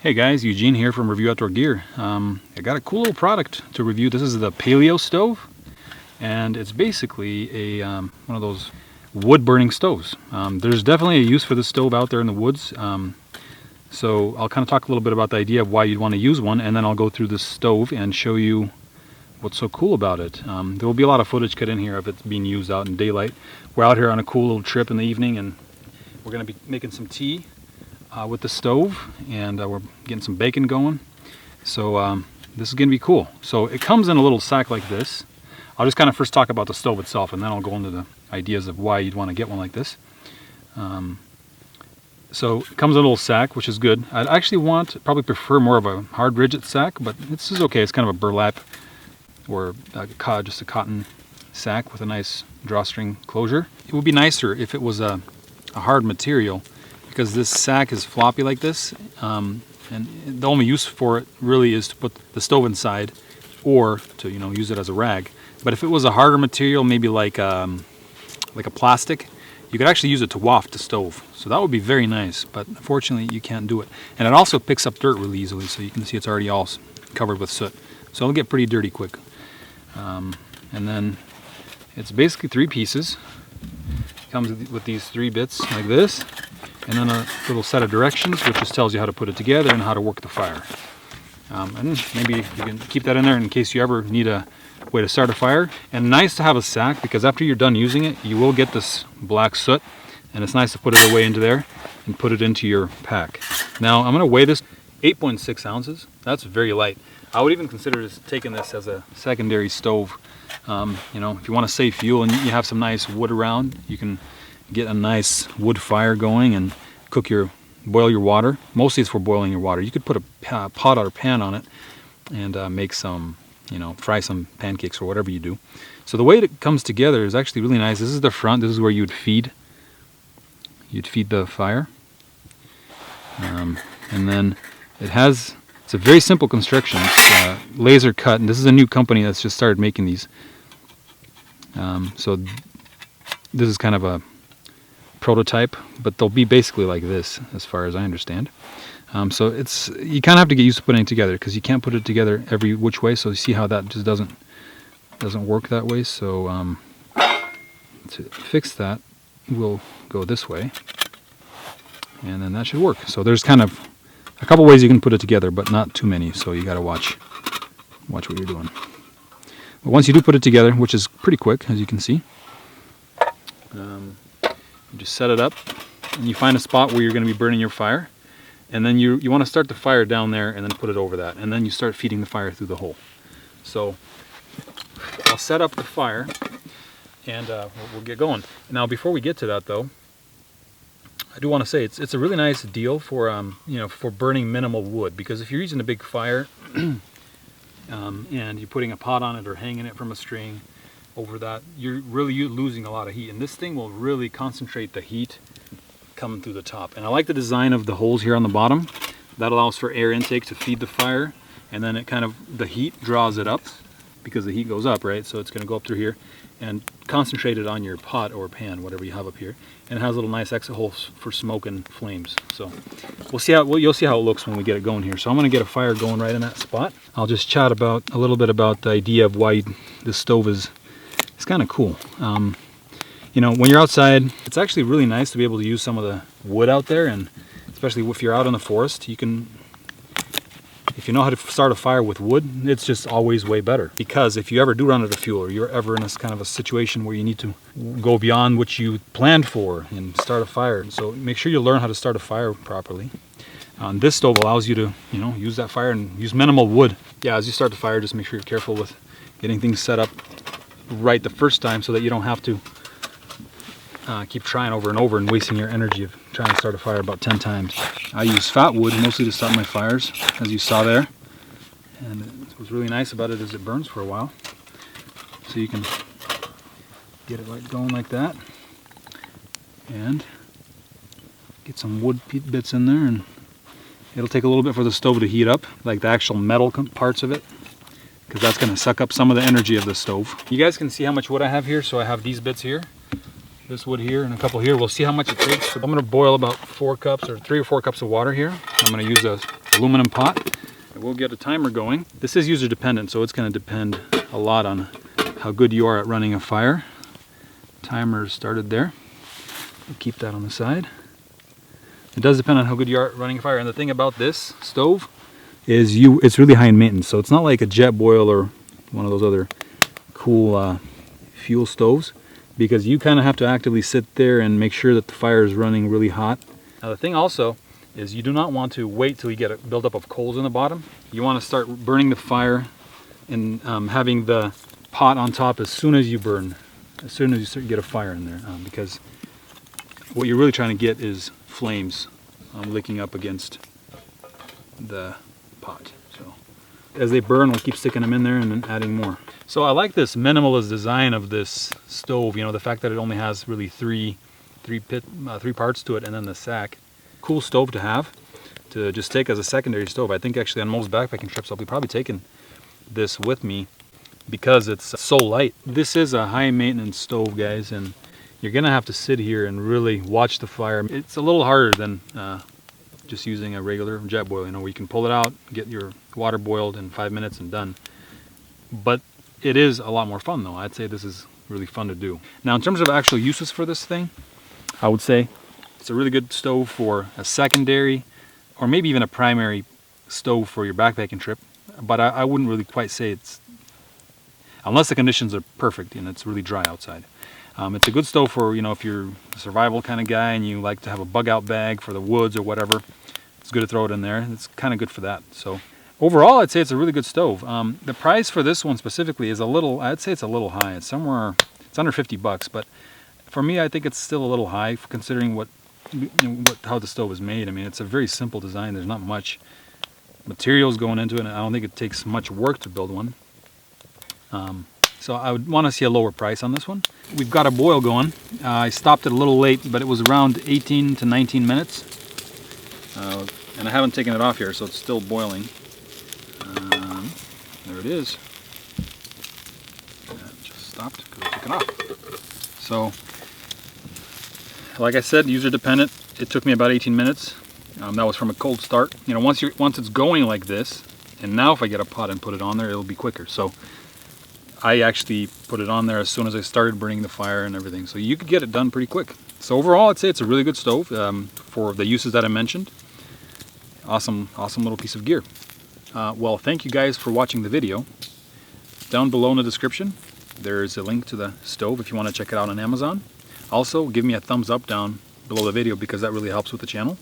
Hey guys, Eugene here from Review Outdoor Gear. I got a cool little product to review. This is the PaleoStove, and it's basically a one of those wood burning stoves. There's definitely a use for this stove out there in the woods. So I'll kind of talk a little bit about the idea of why you'd want to use one, and then I'll go through this stove and show you what's so cool about it. There will be a lot of footage cut in here of it being used out in daylight. We're out here on a cool little trip in the evening, and we're going to be making some tea with the stove, and we're getting some bacon going. So this is going to be cool. So it comes in a little sack like this. I'll just kind of first talk about the stove itself, and then I'll go into the ideas of why you'd want to get one like this. So it comes in a little sack, which is good. I'd actually probably prefer more of a hard rigid sack, but this is okay. It's kind of a burlap or just a cotton sack with a nice drawstring closure. It would be nicer if it was a hard material, because this sack is floppy like this, and the only use for it really is to put the stove inside, or to use it as a rag. But if it was a harder material, maybe like a plastic, you could actually use it to waft the stove. So that would be very nice, but unfortunately you can't do it. And it also picks up dirt really easily, so you can see it's already all covered with soot. So it'll get pretty dirty quick. And then it's basically 3 pieces. It comes with these 3 bits like this, and then a little set of directions which just tells you how to put it together and how to work the fire. And maybe you can keep that in there in case you ever need a way to start a fire. And nice to have a sack, because after you're done using it, you will get this black soot, and it's nice to put it away into there and put it into your pack. Now I'm going to weigh this 8.6 ounces. That's very light. I would even consider taking this as a secondary stove. If you want to save fuel and you have some nice wood around, you can get a nice wood fire going and boil your water. Mostly it's for boiling your water. You could put a pot or pan on it and make some, fry some pancakes or whatever you do. So the way it comes together is actually really nice. This is the front. This is where you'd feed the fire. And then it's a very simple construction. It's laser cut, and this is a new company that's just started making these. So this is kind of a prototype, but they'll be basically like this as far as I understand. So you kind of have to get used to putting it together, because you can't put it together every which way. So you see how that just doesn't work that way. So to fix that, we'll go this way, and then that should work. So there's kind of a couple ways you can put it together, but not too many. So you got to watch what you're doing. But once you do put it together, which is pretty quick, as you can see, you just set it up, and you find a spot where you're going to be burning your fire, and then you want to start the fire down there and then put it over that, and then you start feeding the fire through the hole. So I'll set up the fire, and we'll get going. Now before we get to that though, I do want to say it's a really nice deal for for burning minimal wood, because if you're using a big fire and you're putting a pot on it or hanging it from a string over that, you're really losing a lot of heat, and this thing will really concentrate the heat coming through the top. And I like the design of the holes here on the bottom. That allows for air intake to feed the fire, and then the heat draws it up, because the heat goes up, right? So it's going to go up through here and concentrate it on your pot or pan, whatever you have up here. And it has little nice exit holes for smoke and flames. So you'll see how it looks when we get it going here. So I'm going to get a fire going right in that spot. I'll just chat a little bit about the idea of why this stove is kind of cool. When you're outside, it's actually really nice to be able to use some of the wood out there, and especially if you're out in the forest, if you know how to start a fire with wood, it's just always way better. Because if you ever do run out of fuel, or you're ever in this kind of a situation where you need to go beyond what you planned for and start a fire, so make sure you learn how to start a fire properly. This stove allows you to use that fire and use minimal wood. Yeah, as you start the fire, just make sure you're careful with getting things set up right the first time, so that you don't have to keep trying over and over and wasting your energy of trying to start a fire about 10 times. I use fat wood mostly to start my fires, as you saw there. And what's really nice about it is it burns for a while. So you can get it right going like that. And get some wood bits in there, and it'll take a little bit for the stove to heat up, like the actual metal parts of it, because that's going to suck up some of the energy of the stove. You guys can see how much wood I have here. So I have these bits here, this wood here, and a couple here. We'll see how much it takes. So I'm going to boil about 4 cups or 3 or 4 cups of water here. I'm going to use a aluminum pot. We'll get a timer going. This is user dependent, so it's going to depend a lot on how good you are at running a fire. Timer started there. We'll keep that on the side. It does depend on how good you are at running a fire. And the thing about this stove is it's really high in maintenance. So it's not like a jet boil or one of those other cool fuel stoves, because you kind of have to actively sit there and make sure that the fire is running really hot. Now the thing also is you do not want to wait till you get a buildup of coals in the bottom. You want to start burning the fire and having the pot on top as soon as you burn, as soon as you start to get a fire in there, because what you're really trying to get is flames licking up against the pot. So as they burn, we'll keep sticking them in there and then adding more. So I like this minimalist design of this stove, you know, the fact that it only has really three parts to it and then the sack. Cool stove to have, to just take as a secondary stove. I think actually on most backpacking trips I'll be probably taking this with me because it's so light. This is a high maintenance stove, guys, and you're gonna have to sit here and really watch the fire. It's a little harder than just using a regular jet boil, you know, where you can pull it out, get your water boiled in 5 minutes and done. But it is a lot more fun though. I'd say this is really fun to do. Now in terms of actual uses for this thing, I would say it's a really good stove for a secondary or maybe even a primary stove for your backpacking trip. But I wouldn't really quite say it's, unless the conditions are perfect and it's really dry outside. It's a good stove for, you know, if you're a survival kind of guy and you like to have a bug out bag for the woods or whatever. It's good to throw it in there. It's kind of good for that. So overall, I'd say it's a really good stove. The price for this one specifically is a little, I'd say it's a little high. It's somewhere, it's under 50 bucks, but for me, I think it's still a little high considering how the stove is made. I mean, it's a very simple design. There's not much materials going into it, and I don't think it takes much work to build one. So I would want to see a lower price on this one. We've got a boil going. I stopped it a little late, but it was around 18 to 19 minutes. And I haven't taken it off here, so it's still boiling. There it is. That just stopped because I took it off. So, like I said, user dependent. It took me about 18 minutes. That was from a cold start. You know, once it's going like this, and now if I get a pot and put it on there, it'll be quicker. So I actually put it on there as soon as I started burning the fire and everything. So you could get it done pretty quick. So overall, I'd say it's a really good stove for the uses that I mentioned. Awesome little piece of gear. Well, thank you guys for watching the video. Down below in the description, there's a link to the stove if you want to check it out on Amazon. Also, give me a thumbs up down below the video because that really helps with the channel.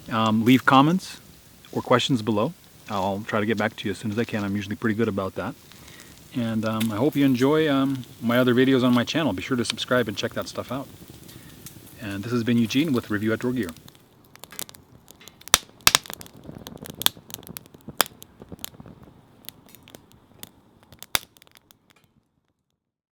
Leave comments or questions below. I'll try to get back to you as soon as I can. I'm usually pretty good about that. And I hope you enjoy my other videos on my channel. Be sure to subscribe and check that stuff out. And this has been Eugene with Review Outdoor Gear.